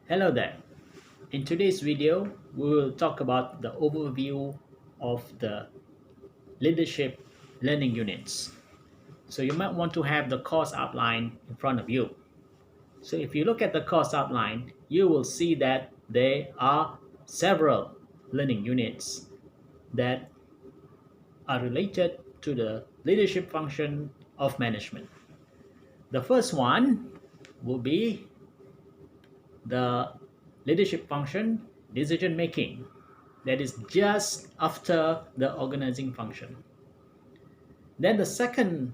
Hello there. In today's video, we will talk about the overview of the leadership learning units. So you might want to have the course outline in front of you. So if you look at the course outline, you will see that there are several learning units that are related to the leadership function of management. The first one will be the leadership function decision making, that is just after the organizing function. Then the second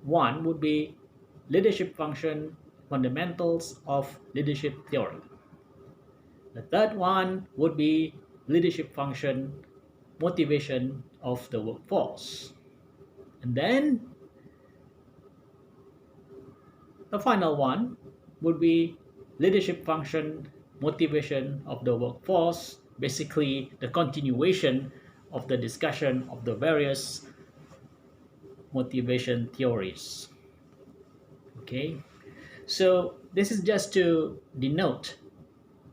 one would be leadership function fundamentals of leadership theory. The third one would be leadership function motivation of the workforce. And then the final one would be leadership function motivation of the workforce, basically the continuation of the discussion of the various motivation theories. Okay, so this is just to denote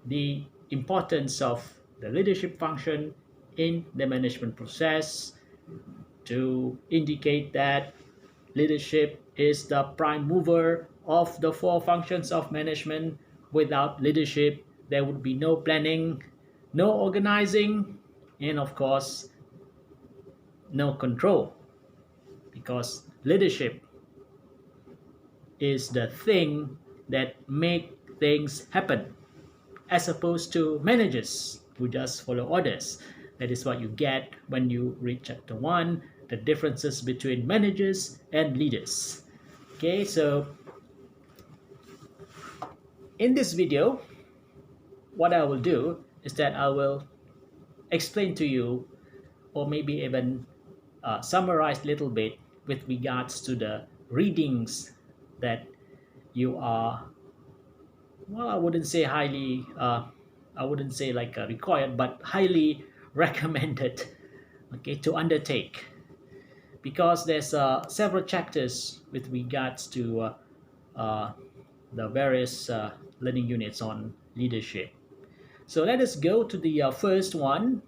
the importance of the leadership function in the management process, to indicate that leadership is the prime mover of the four functions of management. Without leadership, there would be no planning, no organizing, and of course, no control, because leadership is the thing that make things happen, as opposed to managers who just follow orders. That is what you get when you read chapter 1, the differences between managers and leaders. Okay, so in this video, what I will do is that I will explain to you, or maybe even summarize a little bit with regards to the readings that you are, well, I wouldn't say highly, I wouldn't say like required, but highly recommended, okay, to undertake, because there's several chapters with regards to uh, the various learning units on leadership. So let us go to the first one,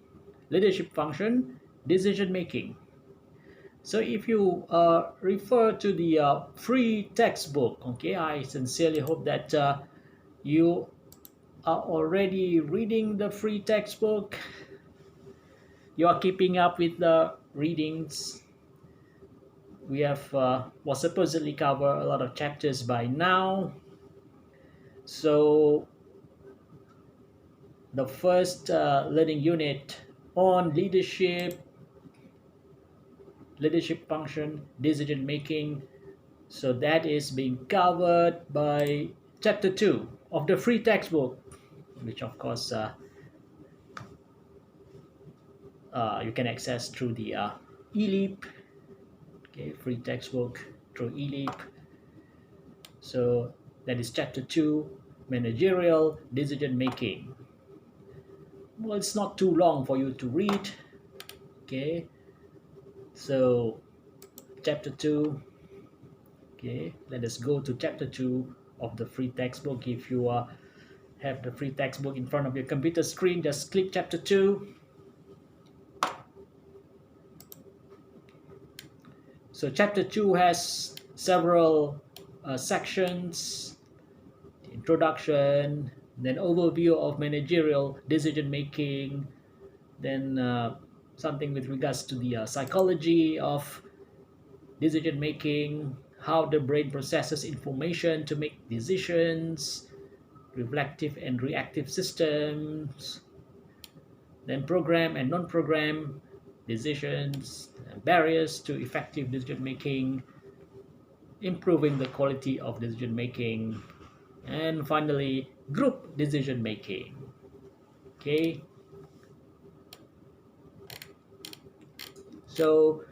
leadership function, decision making. So if you refer to the free textbook, okay, I sincerely hope that you are already reading the free textbook. You are keeping up with the readings. We have will supposedly cover a lot of chapters by now. So the first learning unit on leadership function, decision making. So that is being covered by chapter 2 of the free textbook, which of course you can access through the eLeap, okay, free textbook through eLeap. So that is chapter 2, managerial decision making. Well, it's not too long for you to read. Okay, so chapter 2. Okay, let us go to chapter 2 of the free textbook. If you have the free textbook in front of your computer screen, just click chapter 2. So chapter 2 has several sections: introduction, then overview of managerial decision making, then something with regards to the psychology of decision making, how the brain processes information to make decisions, reflective and reactive systems, then program and non-program decisions, barriers to effective decision making, improving the quality of decision making, and finally group decision making. Okay, so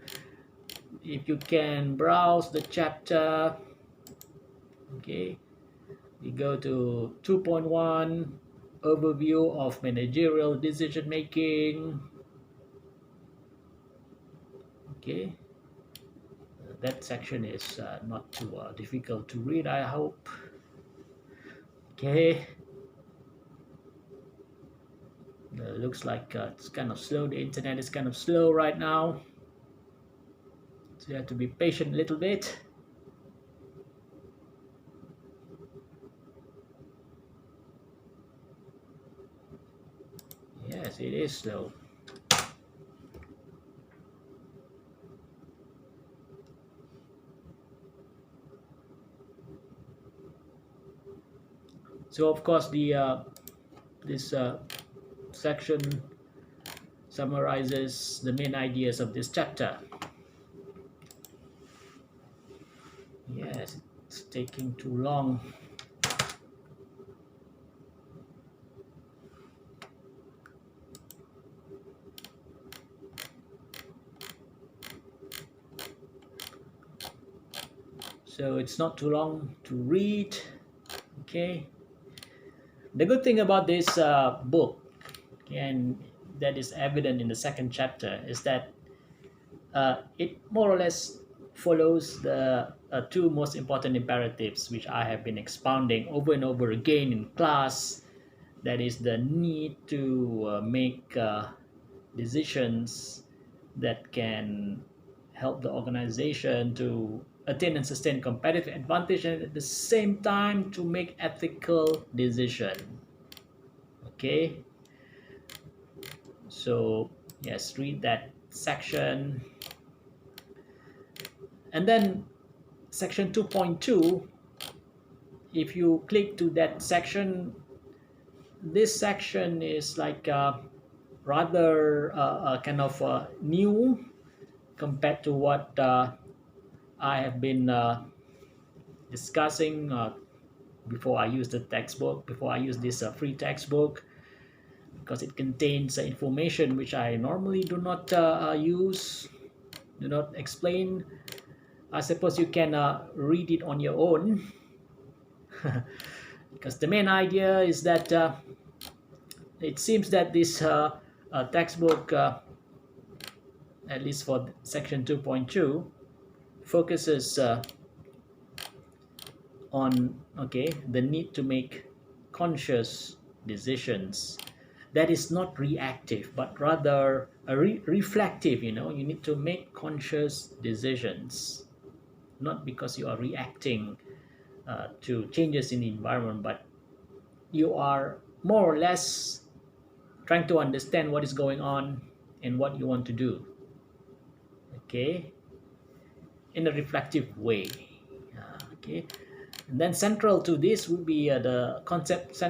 if you can browse the chapter, okay, we go to 2.1, overview of managerial decision making. Okay, that section is not too difficult to read, I hope. Okay, looks like it's kind of slow. The internet is kind of slow right now, so you have to be patient a little bit. Yes, it is slow. So of course the this section summarizes the main ideas of this chapter. Yes, it's taking too long. So it's not too long to read. Okay. The good thing about this book, and that is evident in the second chapter, is that it more or less follows the two most important imperatives which I have been expounding over and over again in class. That is the need to make decisions that can help the organization to attain and sustain competitive advantage, and at the same time to make ethical decision. Okay, so yes, read that section. And then section 2.2, if you click to that section, this section is like rather kind of new compared to what I have been discussing before I use the textbook, before I use this free textbook, because it contains information which I normally do not use, do not explain. I suppose you can read it on your own. Because the main idea is that it seems that this textbook, at least for section 2.2, focuses on the need to make conscious decisions that is not reactive but rather reflective. You need to make conscious decisions, not because you are reacting to changes in the environment, but you are more or less trying to understand what is going on and what you want to do, okay, in a reflective way. Okay, and then central to this would be the concept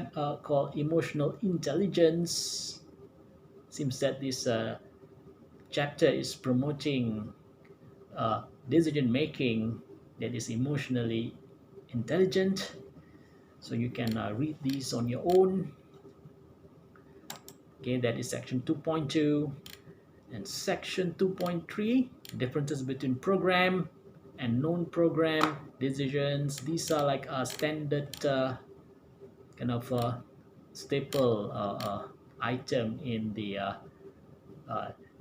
called emotional intelligence. Seems that this chapter is promoting decision making that is emotionally intelligent. So you can read these on your own. Okay, that is section 2.2. And section 2.3, differences between program and non-program decisions. These are like a standard kind of staple item in the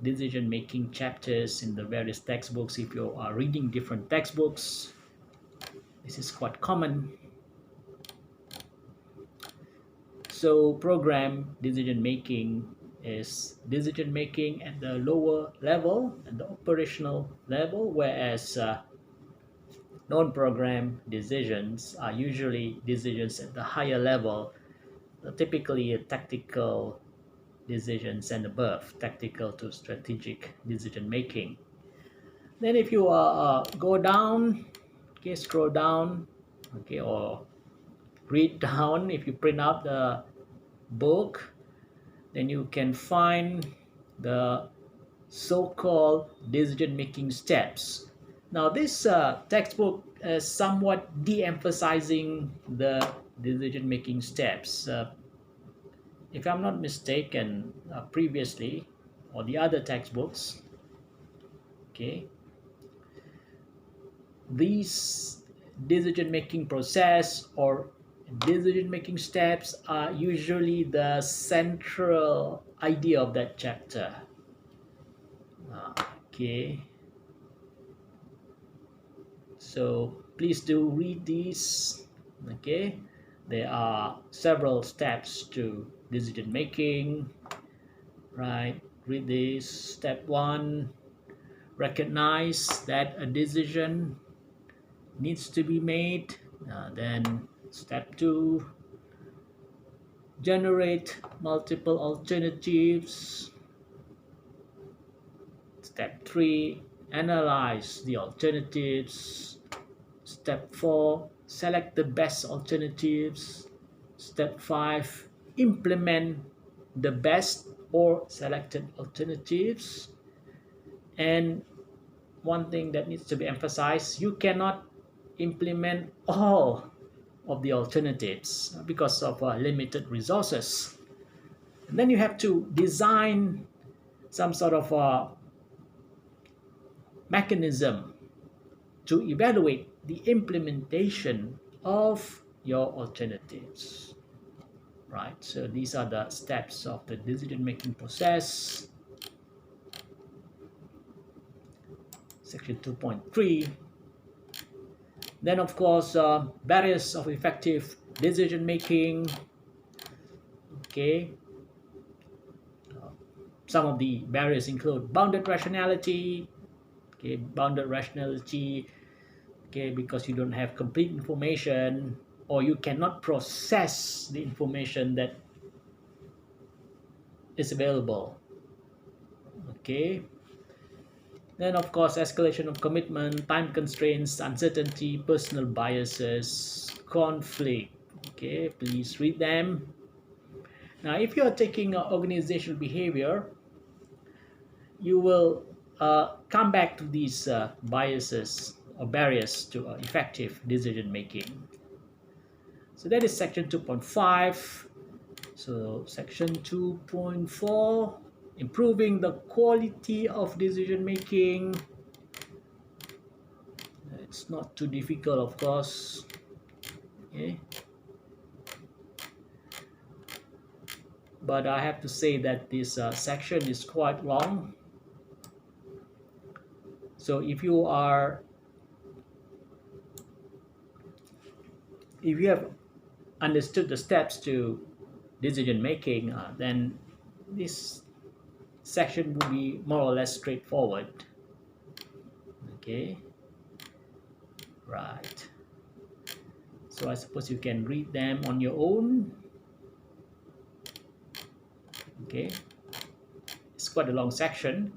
decision making chapters in the various textbooks. If you are reading different textbooks, this is quite common. So program decision making is decision making at the lower level, at the operational level, whereas non-program decisions are usually decisions at the higher level, typically tactical decisions and above, tactical to strategic decision making. Then if you go down, okay, scroll down, okay, or read down, if you print out the book, then you can find the so-called decision-making steps. Now, this textbook is somewhat de-emphasizing the decision-making steps. If I'm not mistaken, previously, or the other textbooks, okay, these decision-making process or decision-making steps are usually the central idea of that chapter. Okay, so please do read these. There are several steps to decision making. right? Read this. Step 1, recognize that a decision needs to be made. Then step 2, generate multiple alternatives. Step 3, analyze the alternatives. Step 4, select the best alternatives. Step 5, implement the best or selected alternatives. And one thing that needs to be emphasized, you cannot implement all of the alternatives because of limited resources. And then you have to design some sort of mechanism to evaluate the implementation of your alternatives, right? So these are the steps of the decision making process. Section 2.3. Then of course, barriers of effective decision making. Okay, some of the barriers include bounded rationality. Okay, bounded rationality, okay, because you don't have complete information, or you cannot process the information that is available. Okay, then of course, escalation of commitment, time constraints, uncertainty, personal biases, conflict. Okay, please read them. Now if you are taking organizational behavior, you will come back to these biases or barriers to effective decision making. So that is section 2.5. So section 2.4, improving the quality of decision making. It's not too difficult, of course. Okay. But I have to say that this section is quite long. So if you have understood the steps to decision making, then this section will be more or less straightforward. Okay, right. So I suppose you can read them on your own. Okay, it's quite a long section.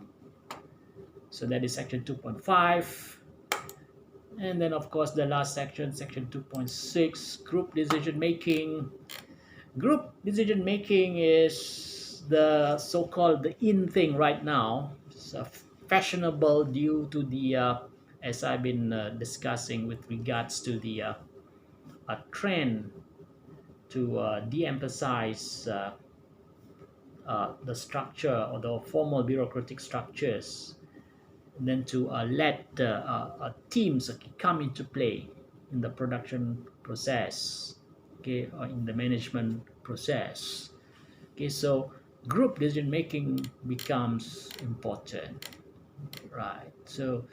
So that is section 2.5. And then of course the last section, section 2.6, group decision making. Group decision making is the so-called the in thing right now. It's fashionable due to the as I've been discussing with regards to the a trend to de-emphasize the structure or the formal bureaucratic structures, and then to let teams come into play in the production process, okay, or in the management process. Okay, so group decision making becomes important, right? So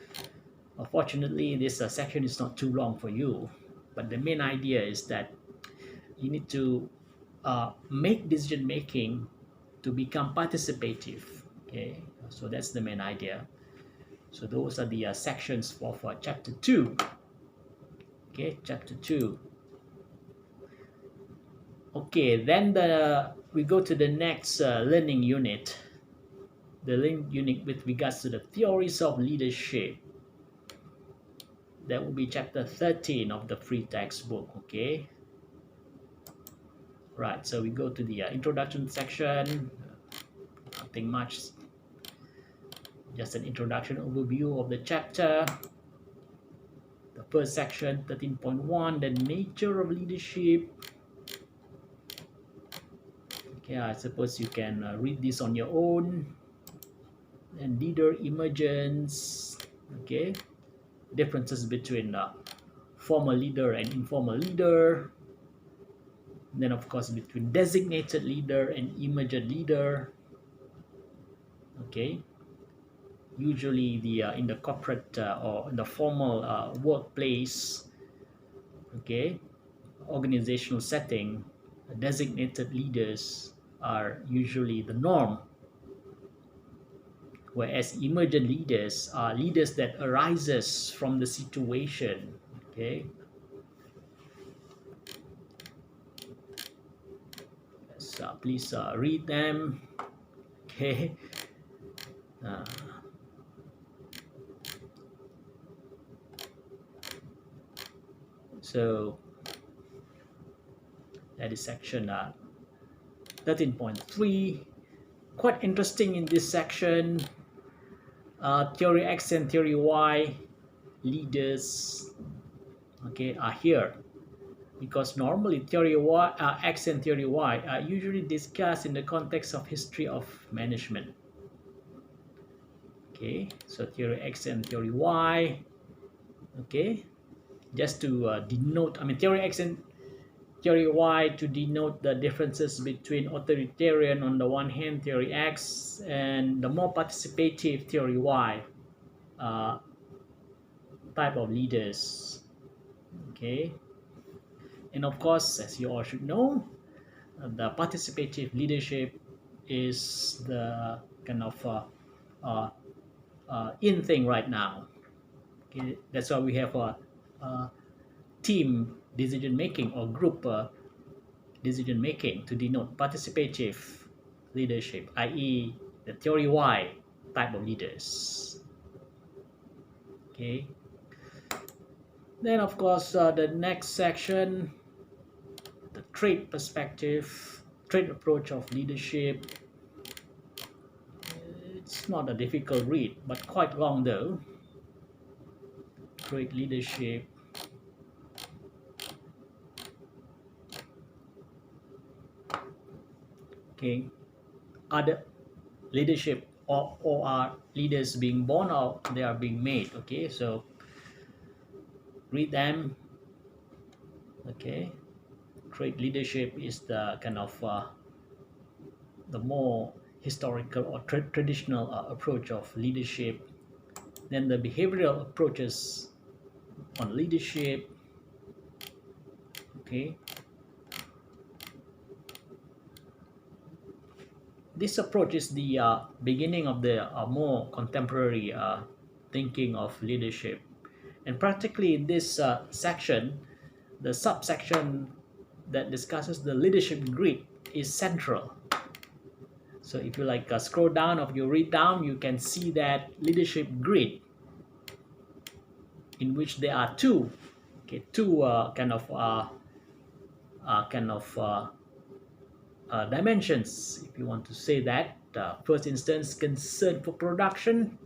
fortunately, this section is not too long for you, but the main idea is that you need to make decision making to become participative. Okay, so that's the main idea. So those are the sections for chapter 2. Okay, chapter 2. Okay, then we go to the next learning unit. The learning unit with regards to the theories of leadership. That will be chapter 13 of the free textbook. Okay. Right, so we go to the introduction section. Nothing much, just an introduction overview of the chapter. The first section, 13.1, the nature of leadership. Okay, I suppose you can read this on your own. And leader emergence. Okay, differences between formal leader and informal leader. And then of course between designated leader and emergent leader. Okay, usually the in the corporate or in the formal workplace, okay, organizational setting, designated leaders are usually the norm. whereas emergent leaders are leaders that arises from the situation. Okay, so please read them. Okay. uh, so that is section 13.3. Quite interesting in this section. Theory X and theory Y leaders, okay, are here, because normally theory Y, X and theory Y are usually discussed in the context of history of management. Okay, so theory X and theory Y, okay, just to denote, I mean, theory X and theory Y to denote the differences between authoritarian on the one hand, theory X, and the more participative theory Y uh, type of leaders. Okay, and of course, as you all should know, the participative leadership is the kind of uh, in thing right now. Okay, that's why we have a team decision making or group decision making to denote participative leadership, i.e., the theory Y type of leaders. Okay. Then, of course, the next section, the trait perspective, trait approach of leadership. It's not a difficult read, but quite long though. Trait leadership. Okay. Other leadership, or are leaders being born or they are being made? Okay, so read them. Okay. Trait leadership is the kind of the more historical or traditional approach of leadership. Then the behavioral approaches on leadership. Okay, this approach is the beginning of the more contemporary thinking of leadership, and practically in this section, the subsection that discusses the leadership grid is central. So if you like scroll down or you read down, you can see that leadership grid, in which there are two, okay, two kind of dimensions, if you want to say that. First instance, concern for production,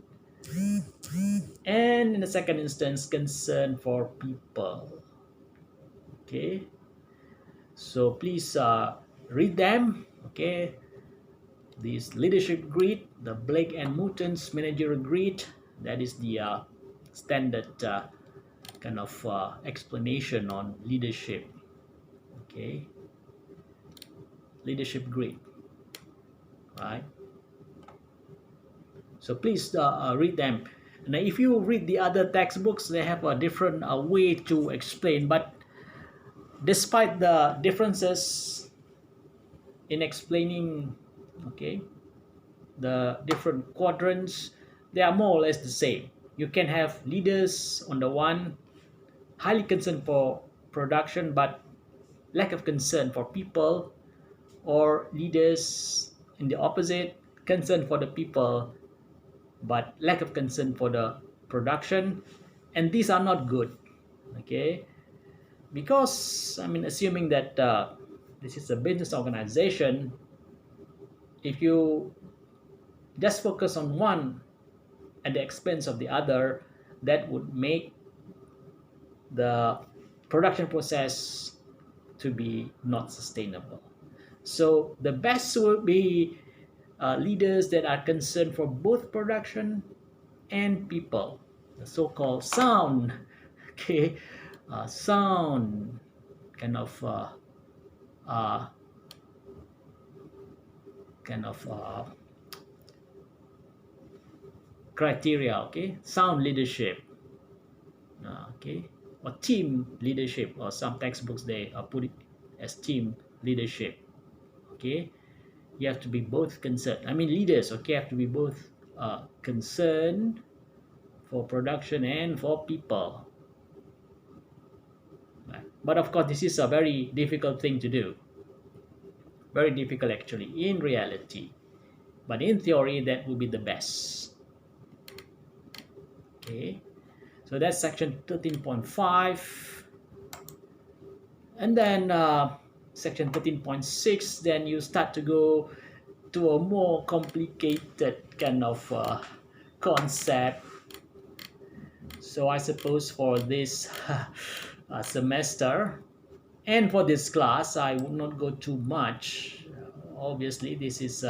and in the second instance, concern for people. Okay, so please read them. Okay, this leadership grid, the Blake and Mouton's managerial grid, that is the standard kind of explanation on leadership. Okay, leadership grid, right? So please read them. And if you read the other textbooks, they have a different way to explain. But despite the differences in explaining, okay, the different quadrants, they are more or less the same. You can have leaders on the one, highly concerned for production, but lack of concern for people, or leaders in the opposite, concern for the people, but lack of concern for the production. And these are not good. Okay, because I mean, assuming that this is a business organization, if you just focus on one at the expense of the other, that would make the production process to be not sustainable. So the best would be leaders that are concerned for both production and people, the so-called sound, okay, sound kind of uh, kind of criteria. Okay, sound leadership, okay, or team leadership, or some textbooks they put it as team leadership. Okay, you have to be both concerned. I mean, leaders, okay, have to be both concern for production and for people. Right? But of course, this is a very difficult thing to do. Very difficult actually in reality. But in theory, that would be the best. Okay. So that's section 13.5. And then section 13.6, then you start to go to a more complicated kind of concept. So I suppose for this semester and for this class, I would not go too much. Obviously, this is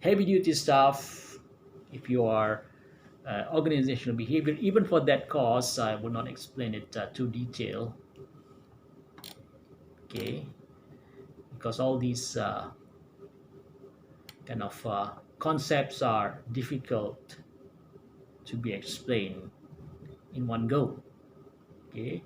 heavy duty stuff. If you are organizational behavior, even for that course, I will not explain it too detailed. Okay, because all these kind of concepts are difficult to be explained in one go. Okay,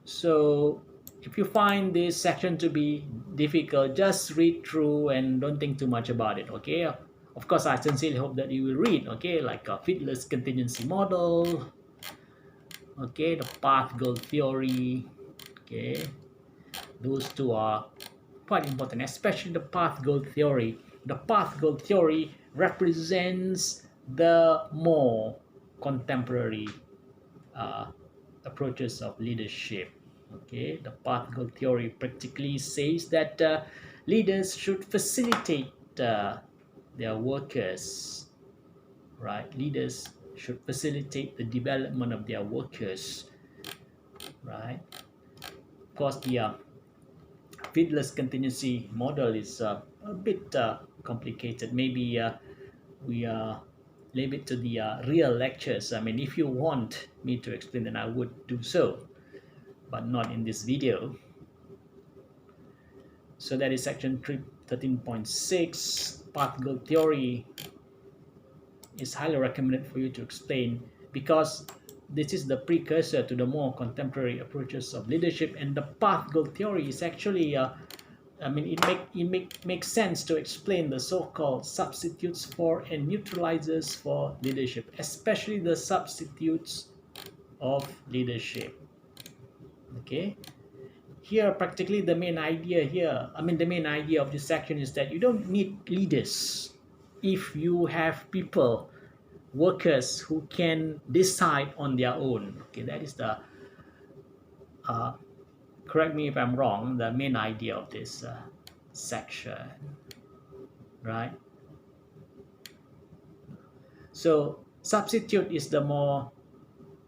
so if you find this section to be difficult, just read through and don't think too much about it. Okay, of course I sincerely hope that you will read, okay, like a fitless contingency model, okay, the path goal theory. Okay, those two are quite important, especially the path goal theory. The path goal theory represents the more contemporary uh, approaches of leadership. Okay, the path goal theory practically says that leaders should facilitate their workers, right? Leaders should facilitate the development of their workers, right? Of course, the fitless contingency model is a bit complicated. Maybe we leave it to the real lectures. I mean, if you want me to explain, then I would do so, but not in this video. So that is section 13.6. Path goal theory is highly recommended for you to explain, because this is the precursor to the more contemporary approaches of leadership, and the path goal theory is actually I mean, it makes sense to explain the so-called substitutes for and neutralizers for leadership, especially the substitutes of leadership. Okay, here practically the main idea here, I mean, the main idea of this section is that you don't need leaders if you have people, workers who can decide on their own. Okay, that is the correct me if I'm wrong, the main idea of this section, right? So substitute is the more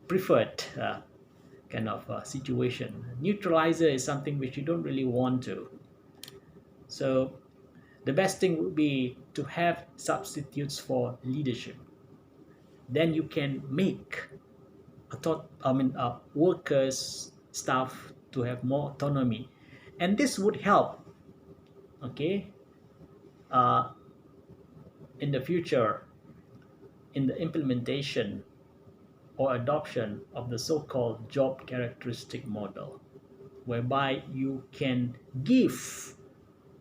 preferred kind of situation. Neutralizer is something which you don't really want to. So the best thing would be to have substitutes for leadership. Then you can make workers, staff to have more autonomy, and this would help, okay, in the future in the implementation or adoption of the so-called job characteristic model, whereby you can give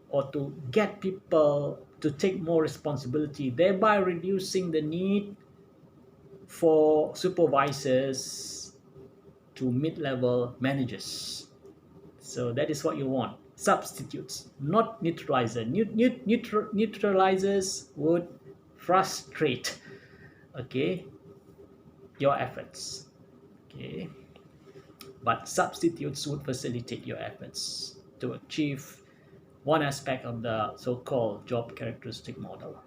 or to get people to take more responsibility, thereby reducing the need for supervisors to mid-level managers. So that is what you want. Substitutes, not neutralizer. Neutralizers would frustrate, okay, your efforts. Okay, but substitutes would facilitate your efforts to achieve one aspect of the so-called job characteristic model.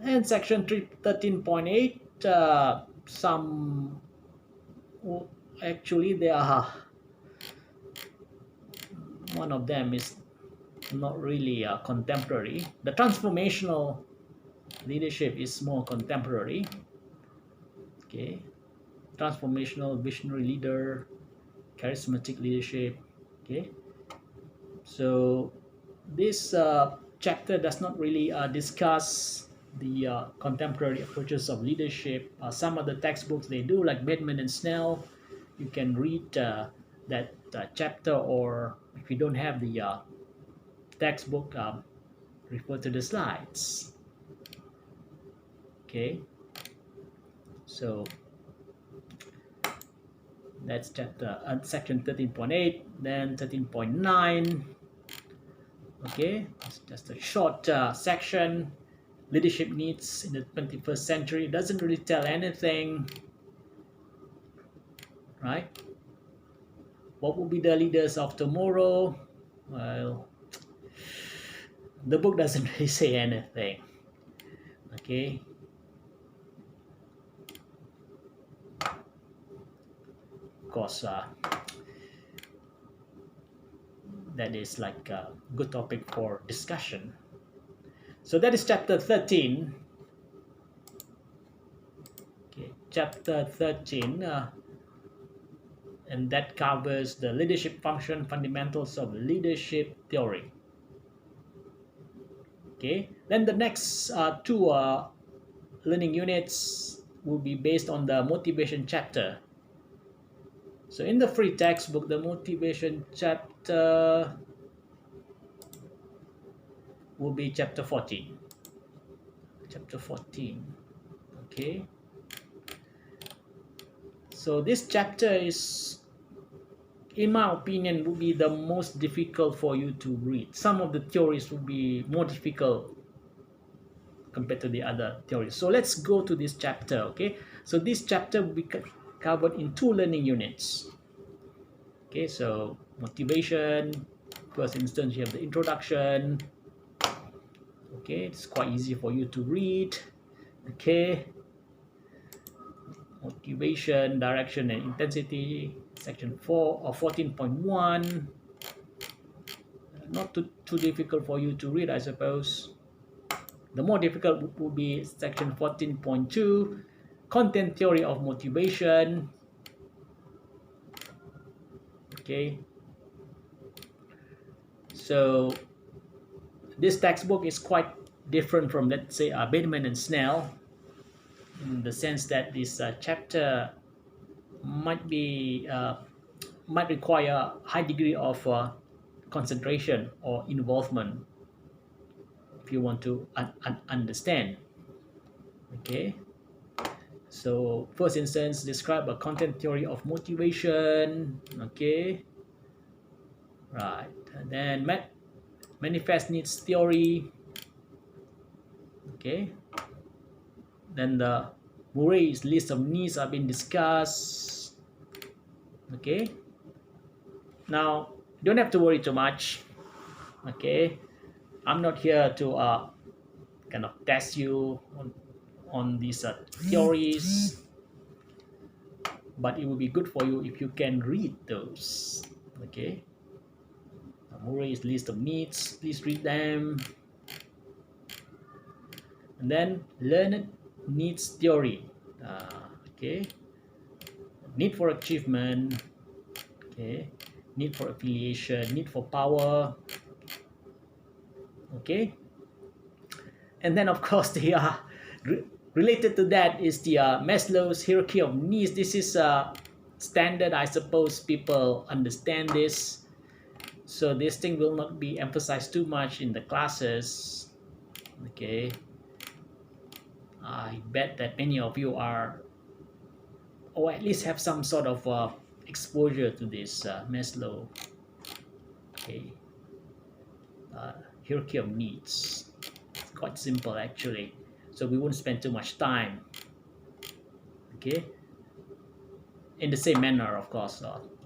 And section 13.8, some actually there are, one of them is not really contemporary. The transformational leadership is more contemporary. Okay, transformational visionary leader, charismatic leadership. Okay, so this chapter does not really discuss the contemporary approaches of leadership. Some of the textbooks they do, like Bedman and Snell. You can read that chapter, or if you don't have the textbook, refer to the slides. Okay, so that's chapter section 13.8. Then 13.9. Okay, it's just a short section. Leadership needs in the 21st century. It doesn't really tell anything, right? What will be the leaders of tomorrow? Well, the book doesn't really say anything. Okay, of course, that is like a good topic for discussion. So that is chapter 13. Okay, chapter 13, and that covers the leadership function, fundamentals of leadership theory. Okay, then the next two learning units will be based on the motivation chapter. So in the free textbook, the motivation chapter will be chapter 14. Chapter 14. Okay. So this chapter is, in my opinion, will be the most difficult for you to read. Some of the theories will be more difficult compared to the other theories. So let's go to this chapter, okay? So this chapter will be covered in two learning units. Okay, so motivation, first instance you have the introduction. Okay, it's quite easy for you to read. Okay, motivation, direction and intensity, section 4 or 14.1. Not too difficult for you to read, I suppose. The more difficult would be section 14.2, content theory of motivation. Okay, so this textbook is quite different from, let's say, Bateman and Snell, in the sense that this chapter might require a high degree of concentration or involvement if you want to understand. Okay, so first instance, describe a content theory of motivation. Okay, right, and then manifest needs theory. Okay, then the Murray's list of needs have been discussed. Okay, now you don't have to worry too much. Okay, I'm not here to kind of test you on these theories, but it will be good for you if you can read those. Okay, Murray's list of needs, please read them. And then learned needs theory. Okay, need for achievement. Okay, need for affiliation, need for power. Okay, and then of course the related to that is the Maslow's hierarchy of needs. This is standard, I suppose people understand this, so this thing will not be emphasized too much in the classes. Okay, I bet that many of you are, or at least have some sort of exposure to this Maslow. Okay, hierarchy of needs. It's quite simple actually, so we won't spend too much time. Okay, in the same manner, of course,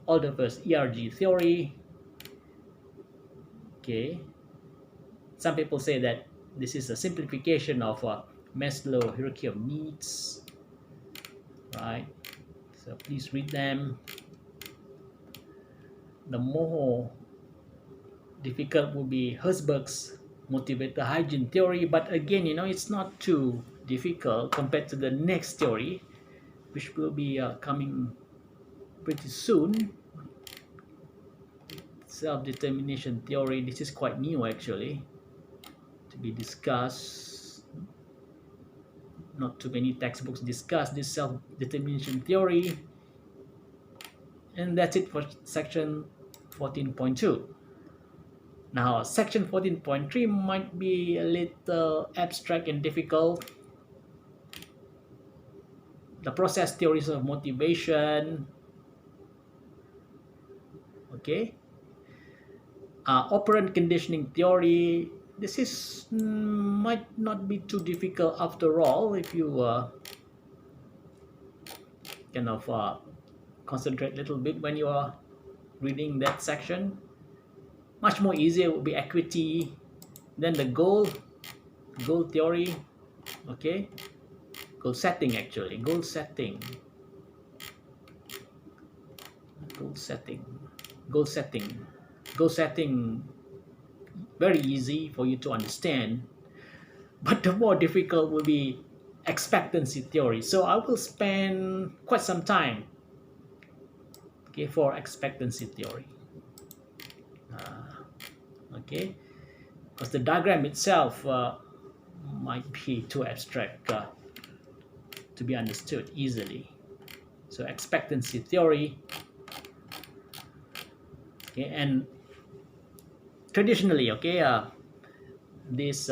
Alderfer's ERG theory. Okay, some people say that this is a simplification of Maslow hierarchy of needs, right? So please read them. The more difficult will be Herzberg's motivator hygiene theory, but again, it's not too difficult compared to the next theory, which will be coming pretty soon. Self-determination theory. This is quite new actually to be discussed. Not too many textbooks discuss this self-determination theory. And that's it for section 14.2. Now, section 14.3 might be a little abstract and difficult. The process theories of motivation, okay. Operant conditioning theory. This is might not be too difficult after all if you kind of concentrate a little bit when you are reading that section. Much more easier would be equity, then the goal theory, okay. Goal setting, actually, goal setting goal setting goal setting, very easy for you to understand, but the more difficult will be expectancy theory. So I will spend quite some time, okay, for expectancy theory. Okay, because the diagram itself might be too abstract to be understood easily. So expectancy theory, okay, and traditionally, okay, this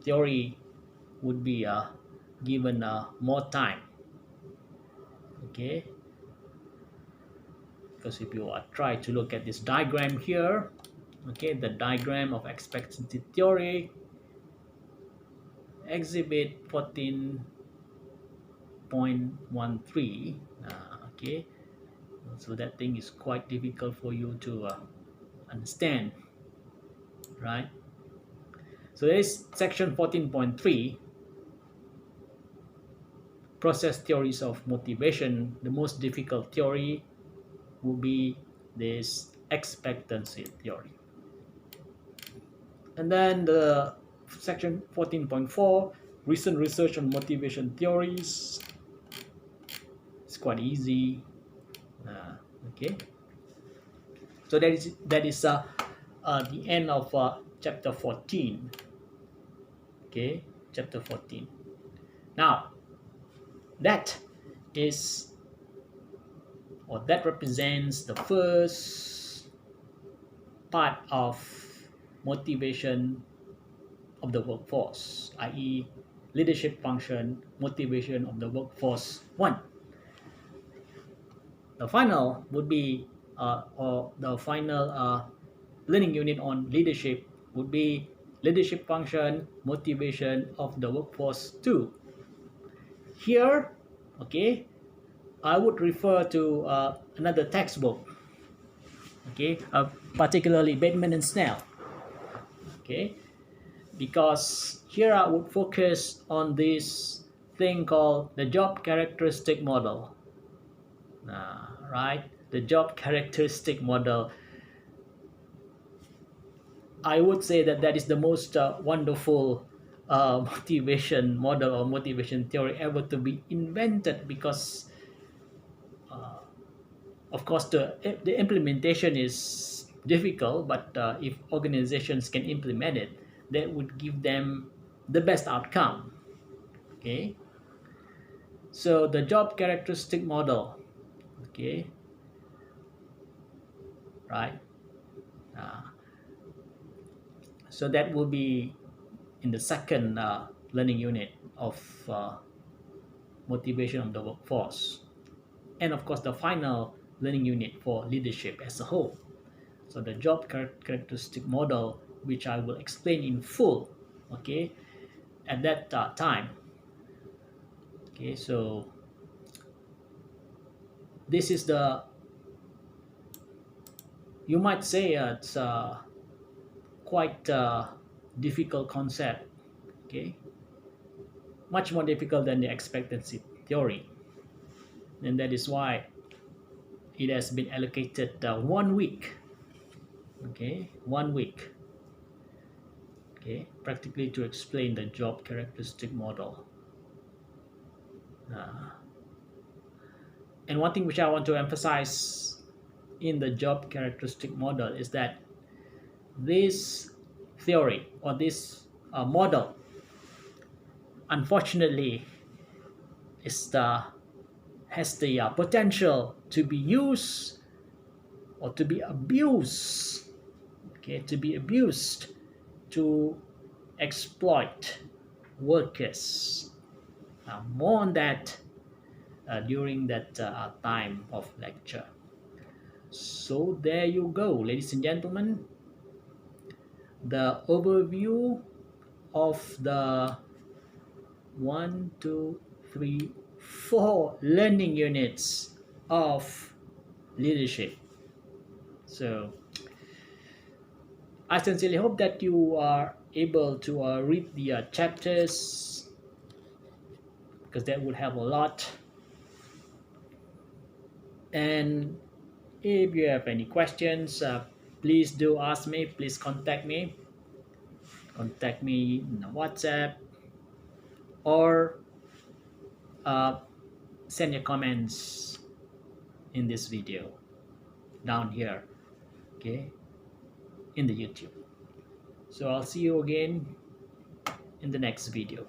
theory would be given more time, okay, because if you try to look at this diagram here, okay, the diagram of expectancy theory, exhibit 14.13, okay, so that thing is quite difficult for you to understand, right? So there is section 14.3, process theories of motivation. The most difficult theory will be this expectancy theory. And then the section 14.4, recent research on motivation theories. It's quite easy. Okay, so that is the end of chapter 14. Okay, chapter 14. Now that is, or that represents the first part of motivation of the workforce, i.e. leadership function, motivation of the workforce 1. The final would be, or the final learning unit on leadership would be leadership function, motivation of the workforce 2. Here, okay, I would refer to another textbook, okay, particularly Bateman and Snell, okay, because here I would focus on this thing called the job characteristic model, right? The job characteristic model. I would say that that is the most wonderful motivation model or motivation theory ever to be invented, because of course the implementation is difficult, but if organizations can implement it, that would give them the best outcome, okay. So the job characteristic model, okay, right, uh, so that will be in the second learning unit of motivation of the workforce, and of course the final learning unit for leadership as a whole. So the job characteristic model, which I will explain in full, okay, at that time. Okay, so this is the, you might say it's quite difficult concept, okay, much more difficult than the expectancy theory, and that is why it has been allocated 1 week, okay, 1 week, okay, practically to explain the job characteristic model. And one thing which I want to emphasize in the job characteristic model is that this theory or this model, unfortunately, has the potential to be used or to be abused okay, to be abused, to exploit workers. More on that during that time of lecture. So there you go, ladies and gentlemen, the overview of the one, two, three, four learning units of leadership. So I sincerely hope that you are able to read the chapters, because that would help a lot. And if you have any questions, please do ask me. Please contact me. Contact me in WhatsApp, or uh, send your comments in this video down here, okay, in the YouTube. So I'll see you again in the next video.